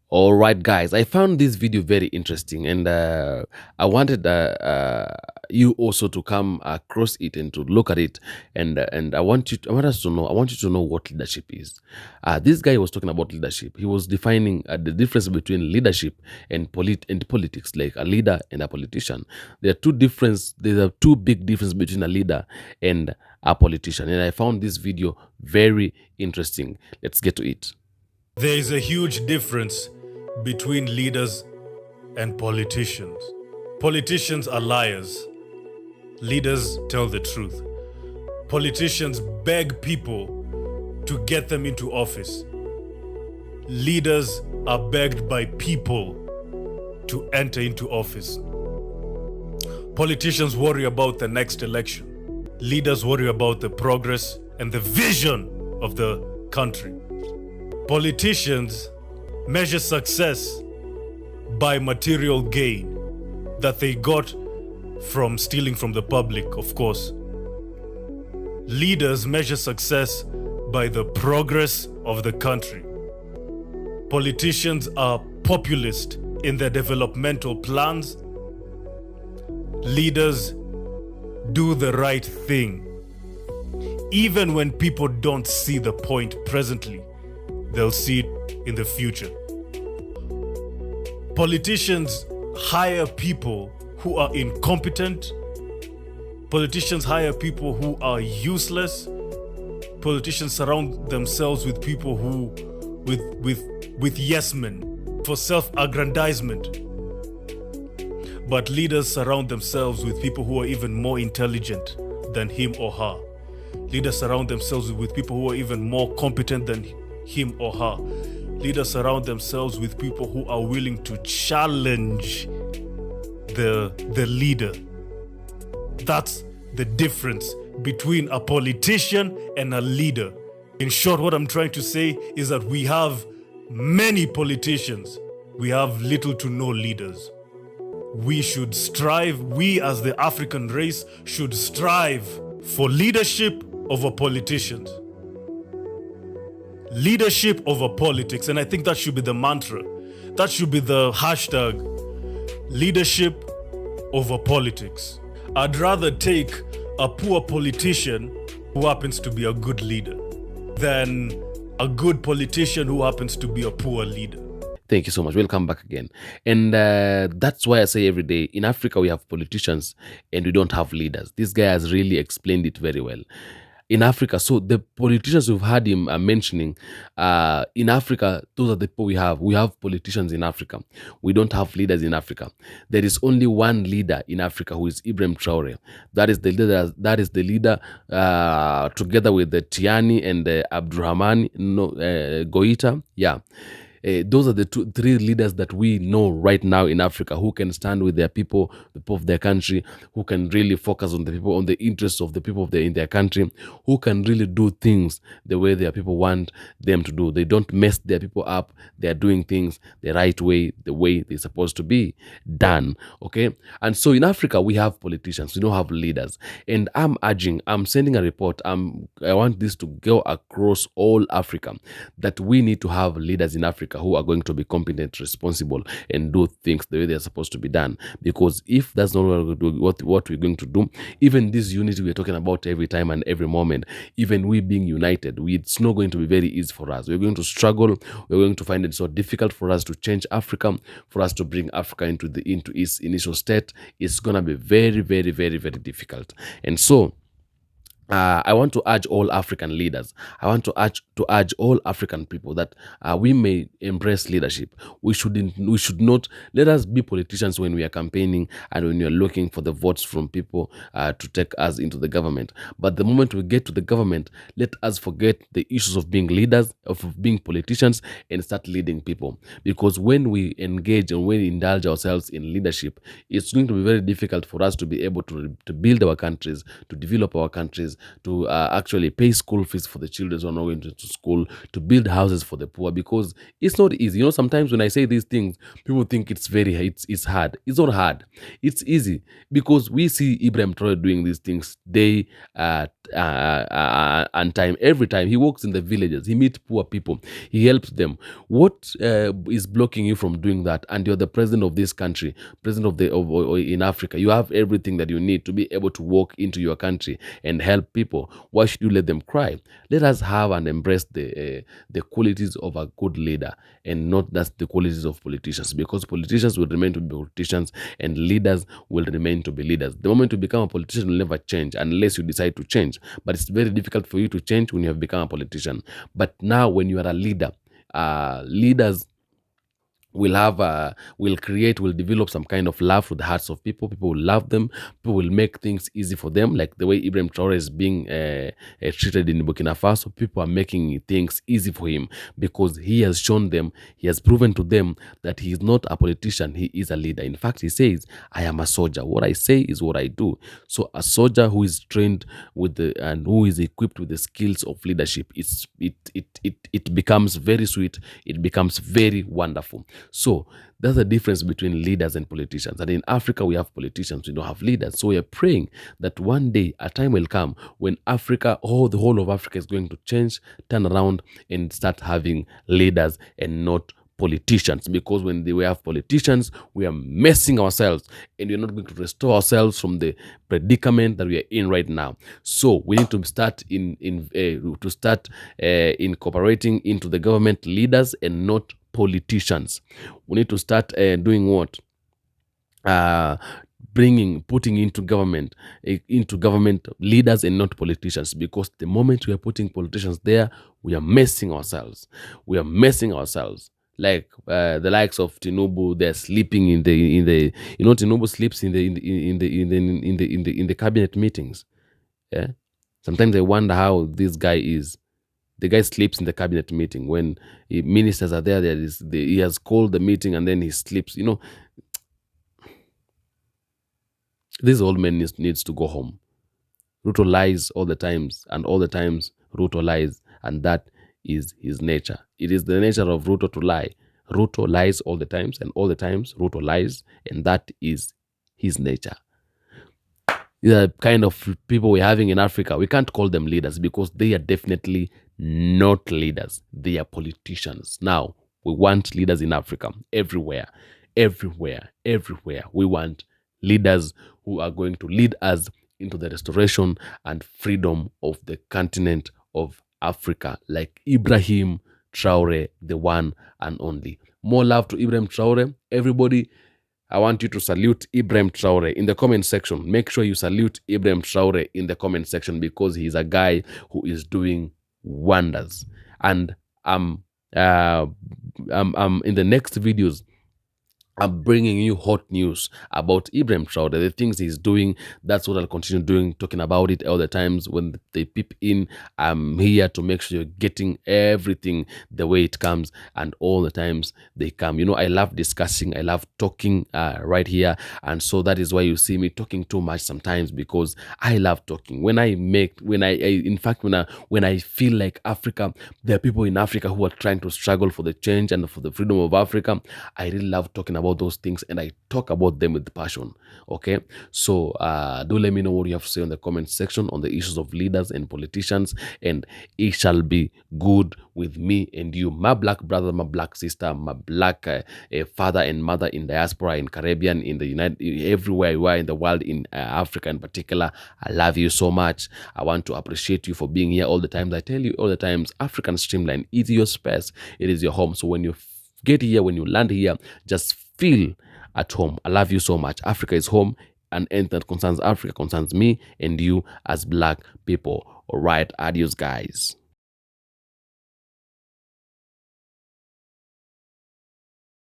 All right, guys, I found this video very interesting, and I wanted you also to come across it and to look at it, and I want us to know. I want you to know what leadership is. This guy was talking about leadership. He was defining the difference between leadership and politics, like a leader and a politician. There are two difference. There are two big difference between a leader and a politician, and I found this video very interesting. Let's get to it. There is a huge difference between leaders and politicians. Politicians are liars. Leaders tell the truth. Politicians beg people to get them into office. Leaders are begged by people to enter into office. Politicians worry about the next election. Leaders worry about the progress and the vision of the country. Politicians measure success by material gain that they got from stealing from the public, of course. Leaders measure success by the progress of the country. Politicians are populist in their developmental plans. Leaders do the right thing. Even when people don't see the point presently, they'll see it in the future. Politicians hire people who are incompetent. Politicians hire people who are useless. Politicians surround themselves with people who, with yes men for self-aggrandizement. But leaders surround themselves with people who are even more intelligent than him or her. Leaders surround themselves with people who are even more competent than him or her. Leaders surround themselves with people who are willing to challenge the leader. That's the difference between a politician and a leader. In short, what I'm trying to say is that we have many politicians. We have little to no leaders. We should strive, we as the African race should strive for leadership over politicians. Leadership over politics, and I think that should be the mantra. That should be the hashtag, leadership over politics. I'd rather take a poor politician who happens to be a good leader than a good politician who happens to be a poor leader. Thank you so much. Welcome back again. And that's why I say every day, in Africa, we have politicians and we don't have leaders. This guy has really explained it very well. In Africa, so the politicians we've had him mentioning, in Africa, those are the people we have. We have politicians in Africa. We don't have leaders in Africa. There is only one leader in Africa who is Ibrahim Traore. That is the leader. That is the leader, together with the Tiani and Abdurrahman Goita. Yeah. Those are the three leaders that we know right now in Africa who can stand with their people, the people of their country, who can really focus on the people, on the interests of the people in their country, who can really do things the way their people want them to do. They don't mess their people up. They are doing things the right way, the way they're supposed to be done. Okay? And so in Africa, we have politicians. We don't have leaders. And I'm sending a report. I want this to go across all Africa, that we need to have leaders in Africa who are going to be competent, responsible, and do things the way they're supposed to be done. Because if that's not what we're going to do, even this unity we're talking about every time and every moment, even we being united, it's not going to be very easy for us. We're going to struggle. We're going to find it so difficult for us to change Africa, for us to bring Africa into its initial state. It's going to be very, very, very, very difficult. And so I want to urge all African leaders. I want to urge all African people that we may embrace leadership. We should not let us be politicians when we are campaigning and when we are looking for the votes from people to take us into the government. But the moment we get to the government, let us forget the issues of being leaders, of being politicians, and start leading people. Because when we engage and when we indulge ourselves in leadership, it's going to be very difficult for us to be able to build our countries, to develop our countries, leaders to actually pay school fees for the children who are not going to school, to build houses for the poor, because it's not easy. Sometimes when I say these things, people think it's hard. It's not hard. It's easy, because we see Ibrahim Traore doing these things day and time. Every time he walks in the villages, he meets poor people, he helps them. What is blocking you from doing that? And you're the president of this country, president in Africa. You have everything that you need to be able to walk into your country and help people. Why should you let them cry? Let us have and embrace the qualities of a good leader, and not just the qualities of politicians, because politicians will remain to be politicians and leaders will remain to be leaders. The moment you become a politician will never change unless you decide to change. But it's very difficult for you to change when you have become a politician. But now, when you are a leader, leaders will develop some kind of love for the hearts of people. People will love them. People will make things easy for them, like the way Ibrahim Traore is being treated in Burkina Faso. People are making things easy for him, because he has shown them, he has proven to them that he is not a politician, he is a leader. In fact, he says, I am a soldier. What I say is what I do. So a soldier who is trained and who is equipped with the skills of leadership, it becomes very sweet, it becomes very wonderful. So that's the difference between leaders and politicians. And in Africa, we have politicians, we don't have leaders. So we are praying that one day a time will come when Africa, the whole of Africa is going to change, turn around, and start having leaders and not politicians. Because when we have politicians, we are messing ourselves, and we're not going to restore ourselves from the predicament that we are in right now. So we need to start incorporating into the government leaders and not politicians. We need to start doing what? Putting into government leaders and not politicians, because the moment we are putting politicians there, we are messing ourselves. Like the likes of Tinubu, they're sleeping in the Tinubu sleeps in the cabinet meetings. Yeah, sometimes I wonder how this guy is. The guy sleeps in the cabinet meeting when ministers are there. He has called the meeting and then he sleeps. This old man needs to go home. Ruto lies all the times, and all the times Ruto lies, and that is his nature. It is the nature of Ruto to lie. Ruto lies all the times, and all the times Ruto lies, and that is his nature. The kind of people we're having in Africa, we can't call them leaders, because they are definitely not leaders. They are politicians. Now, we want leaders in Africa, everywhere. We want leaders who are going to lead us into the restoration and freedom of the continent of Africa, like Ibrahim Traore, the one and only. More love to Ibrahim Traore. Everybody, I want you to salute Ibrahim Traore in the comment section. Make sure you salute Ibrahim Traore in the comment section, because he's a guy who is doing wonders. And I'm in the next videos, I'm bringing you hot news about Ibrahim Traore, the things he's doing. That's what I'll continue doing, talking about it all the times. When they peep in, I'm here to make sure you're getting everything the way it comes, and all the times they come. I love discussing, I love talking right here, and so that is why you see me talking too much sometimes, because I love talking. When I feel like Africa, there are people in Africa who are trying to struggle for the change and for the freedom of Africa, I really love talking about those things, and I talk about them with passion. Okay, so do let me know what you have to say in the comment section on the issues of leaders and politicians, and it shall be good with me and you, my black brother, my black sister, my black father and mother in diaspora, in Caribbean, in the everywhere you are in the world, in Africa in particular. I love you so much. I want to appreciate you for being here all the times. I tell you all the times, African Streamline is your space, it is your home. So when you get here, when you land here, just feel at home. I love you so much. Africa is home, and anything that concerns Africa concerns me and you as black people. All right, adios, guys.